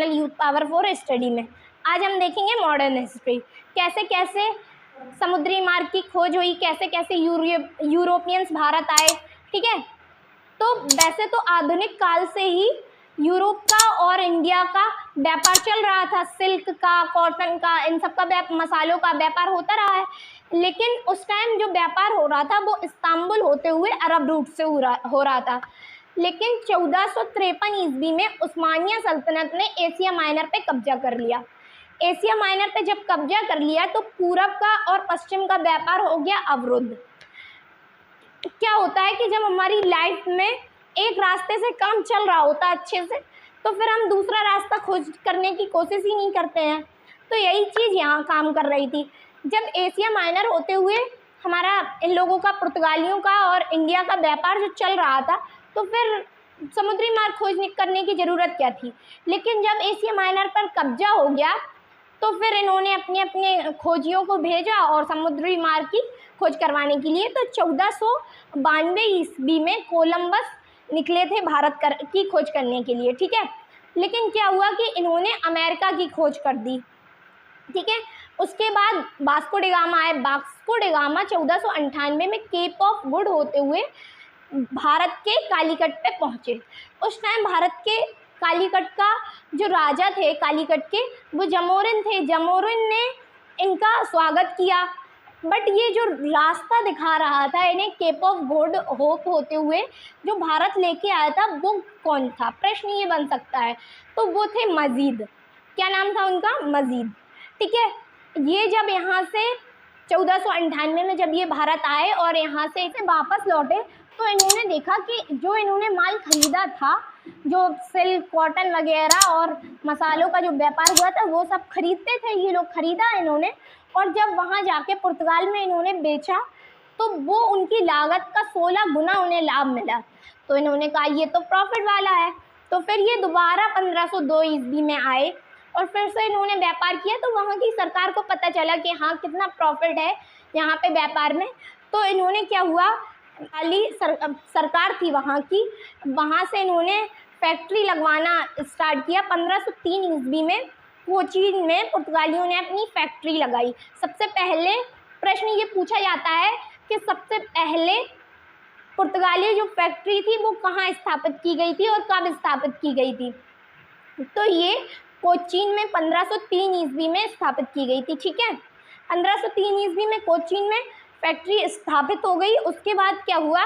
International youth power for study में। आज हम देखेंगे मॉडर्न हिस्ट्री, कैसे कैसे समुद्री मार्ग की खोज हुई, कैसे कैसे यूरोपियंस भारत आए। ठीक है, तो वैसे तो आधुनिक काल से ही यूरोप का और इंडिया का व्यापार चल रहा था। सिल्क का, कॉटन का, इन सब का मसालों का व्यापार होता रहा है, लेकिन उस टाइम जो व्यापार हो रहा था वो इस्तांबुल होते हुए अरब रूट से हो रहा था। लेकिन 1453 ईस्वी में उस्मानिया सल्तनत ने एशिया माइनर पे कब्जा कर लिया। एशिया माइनर पे जब कब्जा कर लिया तो पूरब का और पश्चिम का व्यापार हो गया अवरुद्ध। क्या होता है कि जब हमारी लाइफ में एक रास्ते से काम चल रहा होता है अच्छे से, तो फिर हम दूसरा रास्ता खोज करने की कोशिश ही नहीं करते हैं। तो यही चीज़ यहाँ काम कर रही थी। जब एशिया माइनर होते हुए हमारा इन लोगों का, पुर्तगालियों का और इंडिया का व्यापार जो चल रहा था, तो फिर समुद्री मार्ग खोज करने की ज़रूरत क्या थी। लेकिन जब एशिया माइनर पर कब्जा हो गया तो फिर इन्होंने अपने अपने खोजियों को भेजा और समुद्री मार्ग की खोज करवाने के लिए। तो 1492 ईस्वी में कोलंबस निकले थे भारत की खोज करने के लिए। ठीक है, लेकिन क्या हुआ कि इन्होंने अमेरिका की खोज कर दी। ठीक है, उसके बाद वास्को डी गामा आए। वास्को डी गामा 1498 में केप ऑफ गुड होते हुए भारत के कालीकट पे पहुँचे। उस टाइम भारत के कालीकट का जो राजा थे कालीकट के, वो जमोरिन थे। जमोरिन ने इनका स्वागत किया, बट ये जो रास्ता दिखा रहा था इन्हें केप ऑफ गुड होप होते हुए जो भारत लेके आया था, वो कौन था, प्रश्न ये बन सकता है। तो वो थे मजीद। क्या नाम था उनका? मजीद। ठीक है, ये जब यहाँ से 1498 में जब ये भारत आए और यहाँ से इसे वापस लौटे, तो इन्होंने देखा कि जो इन्होंने माल खरीदा था, जो सिल्क, कॉटन वगैरह और मसालों का जो व्यापार हुआ था, वो सब खरीदते थे ये लोग, खरीदा इन्होंने। और जब वहाँ जाके पुर्तगाल में इन्होंने बेचा तो वो उनकी लागत का 16 गुना उन्हें लाभ मिला। तो इन्होंने कहा ये तो प्रॉफिट वाला है। तो फिर ये दोबारा 1502 ईस्वी में आए और फिर से इन्होंने व्यापार किया। तो वहाँ की सरकार को पता चला कि हाँ कितना प्रॉफिट है यहाँ पे व्यापार में। तो इन्होंने क्या हुआ, सरकार थी वहाँ की, वहाँ से इन्होंने फैक्ट्री लगवाना स्टार्ट किया। 1503 ईस्वी में कोचीन में पुर्तगालियों ने अपनी फैक्ट्री लगाई। सबसे पहले प्रश्न ये पूछा जाता है कि सबसे पहले पुर्तगाली जो फैक्ट्री थी वो कहाँ स्थापित की गई थी और कब स्थापित की गई थी। तो ये कोचीन में 1503 ईस्वी में स्थापित की गई थी। ठीक है, 1503 ईस्वी में कोचीन में फैक्ट्री स्थापित हो गई। उसके बाद क्या हुआ,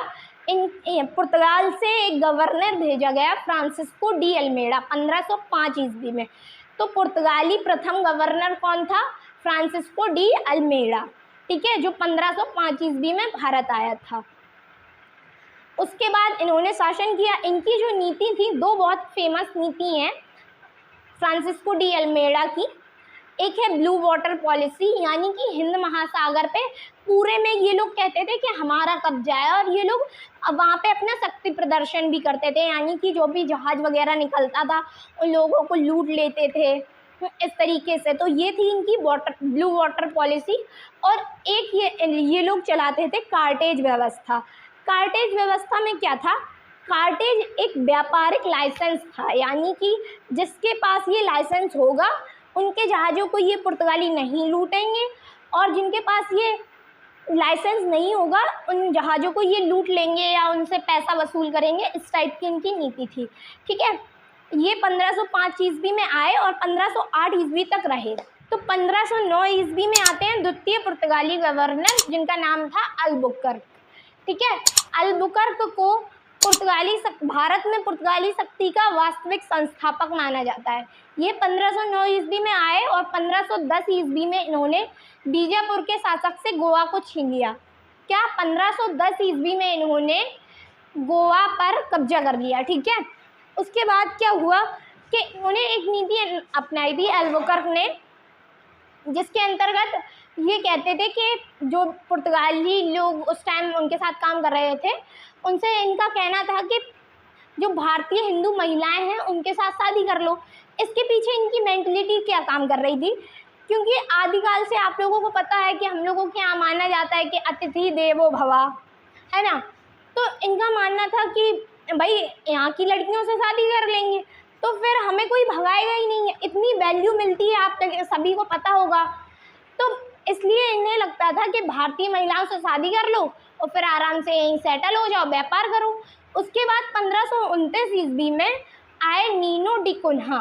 पुर्तगाल से एक गवर्नर भेजा गया, फ्रांसिस्को डी अल्मेडा, 1505 ईस्वी में। तो पुर्तगाली प्रथम गवर्नर कौन था? Francisco de Almeida. ठीक है, जो 1505 ईस्वी में भारत आया था। उसके बाद इन्होंने शासन किया। इनकी जो नीति थी, दो बहुत फेमस नीति हैं फ्रांसिस्को डी अल्मेडा की। एक है ब्लू वाटर पॉलिसी, यानी कि हिंद महासागर पे पूरे में ये लोग कहते थे कि हमारा कब्जा है, और ये लोग वहाँ पे अपना शक्ति प्रदर्शन भी करते थे, यानी कि जो भी जहाज़ वगैरह निकलता था उन लोगों को लूट लेते थे इस तरीके से। तो ये थी इनकी ब्लू वाटर पॉलिसी। और एक ये लोग चलाते थे कार्टेज व्यवस्था। कार्टेज व्यवस्था में क्या था, कार्टेज एक व्यापारिक लाइसेंस था, यानी कि जिसके पास ये लाइसेंस होगा उनके जहाज़ों को ये पुर्तगाली नहीं लूटेंगे, और जिनके पास ये लाइसेंस नहीं होगा उन जहाज़ों को ये लूट लेंगे या उनसे पैसा वसूल करेंगे। इस टाइप की इनकी नीति थी। ठीक है, ये 1505 ईस्वी में आए और 1508 ईस्वी तक रहे। तो 1509 ईस्वी में आते हैं द्वितीय पुर्तगाली गवर्नर, जिनका नाम था अल्बुकर्क। ठीक है, अल्बुकर्क को भारत में पुर्तगाली शक्ति का वास्तविक संस्थापक माना जाता है। ये 1509 ईस्वी में आए और 1510 ईस्वी में इन्होंने बीजापुर के शासक से गोवा को छीन लिया। क्या 1510 ईस्वी में इन्होंने गोवा पर कब्जा कर लिया। ठीक है, उसके बाद क्या हुआ कि इन्होंने एक नीति अपनाई थी अल्बुकर्क ने, जिसके अंतर्गत ये कहते थे कि जो पुर्तगाली लोग उस टाइम उनके साथ काम कर रहे थे, उनसे इनका कहना था कि जो भारतीय हिंदू महिलाएं हैं उनके साथ शादी कर लो। इसके पीछे इनकी मेंटलिटी क्या काम कर रही थी, क्योंकि आदिकाल से आप लोगों को पता है कि हम लोगों के यहाँ माना जाता है कि अतिथि देवो भवा, है ना। तो इनका मानना था कि भाई यहाँ की लड़कियों से शादी कर लेंगे, तो फिर हमें कोई भगाएगा ही नहीं है, इतनी वैल्यू मिलती है, आप तक सभी को पता होगा। तो इसलिए इन्हें लगता था कि भारतीय महिलाओं से शादी कर लो और फिर आराम से यहीं सेटल हो जाओ, व्यापार करो। उसके बाद 1529 ईस्वी में आए Nuno da Cunha.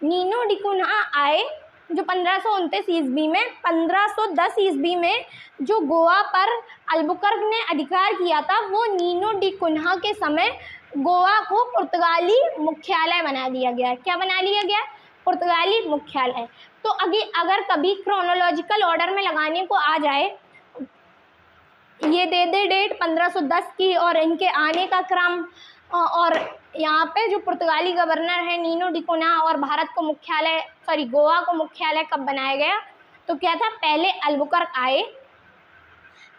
Nuno da Cunha आए जो 1529 ईस्वी में। 1510 ईस्वी में जो गोवा पर अल्बुकर्क ने अधिकार किया था, वो नीनो डी कुन्हा के समय गोवा को पुर्तगाली मुख्यालय बना दिया गया। क्या बना लिया गया? पुर्तगाली मुख्यालय। तो अगर कभी क्रोनोलॉजिकल ऑर्डर में लगाने को आ जाए, ये दे दे डेट 1510 की और इनके आने का क्रम, और यहाँ पे जो पुर्तगाली गवर्नर है नीनो डी कुन्हा, और भारत को मुख्यालय गोवा को मुख्यालय कब बनाया गया, तो क्या था, पहले अल्बुकर्क आए।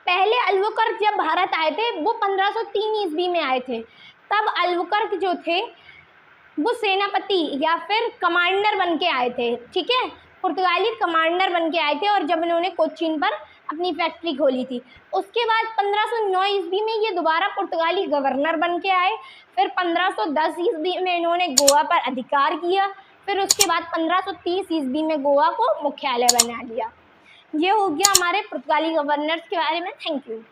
पहले अल्बुकर्क जब भारत आए थे वो 1503 ईस्वी में आए थे। तब अल्बुकर्क जो थे वो सेनापति या फिर कमांडर बन के आए थे, ठीक है, पुर्तगाली कमांडर बन के आए थे, और जब इन्होंने कोचीन पर अपनी फैक्ट्री खोली थी। उसके बाद 1509 ईस्वी में ये दोबारा पुर्तगाली गवर्नर बन के आए। फिर 1510 ईस्वी में इन्होंने गोवा पर अधिकार किया। फिर उसके बाद 1530 ईस्वी में गोवा को मुख्यालय बना लिया। ये हो गया हमारे पुर्तगाली गवर्नर्स के बारे में। Thank you.